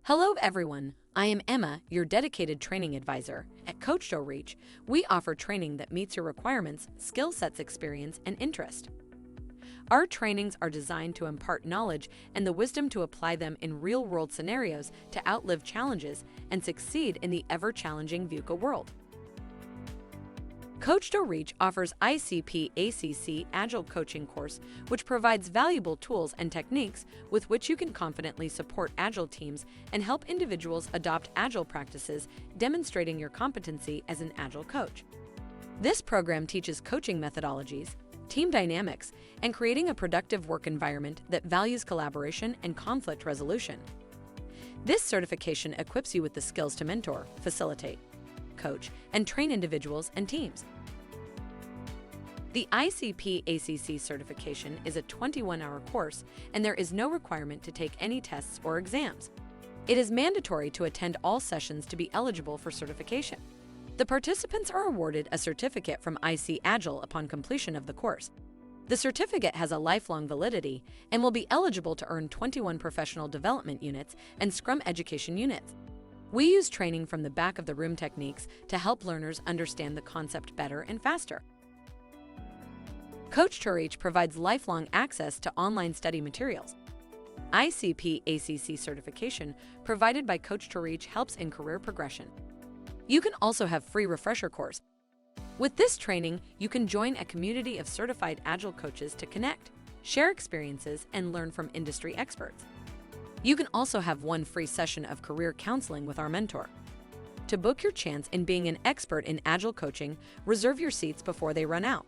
Hello everyone, I am Emma, your dedicated training advisor. At Coach Reach, we offer training that meets your requirements, skill sets, experience, and interest. Our trainings are designed to impart knowledge and the wisdom to apply them in real-world scenarios to outlive challenges and succeed in the ever-challenging VUCA world. Coach Reach offers ICP ACC Agile coaching course, which provides valuable tools and techniques with which you can confidently support Agile teams and help individuals adopt Agile practices, demonstrating your competency as an Agile coach. This program teaches coaching methodologies, team dynamics, and creating a productive work environment that values collaboration and conflict resolution. This certification equips you with the skills to mentor, facilitate, coach, and train individuals and teams. The ICP ACC certification is a 21-hour course, and there is no requirement to take any tests or exams. It is mandatory to attend all sessions to be eligible for certification. The participants are awarded a certificate from IC Agile upon completion of the course. The certificate has a lifelong validity and will be eligible to earn 21 professional development units and Scrum education units. We use training from the back of the room techniques to help learners understand the concept better and faster. Coach Reach provides lifelong access to online study materials. ICP ACC certification provided by Coach Reach helps in career progression. You can also have free refresher course. With this training, you can join a community of certified Agile coaches to connect, share experiences, and learn from industry experts. You can also have one free session of career counseling with our mentor. To book your chance in being an expert in Agile coaching, reserve your seats before they run out.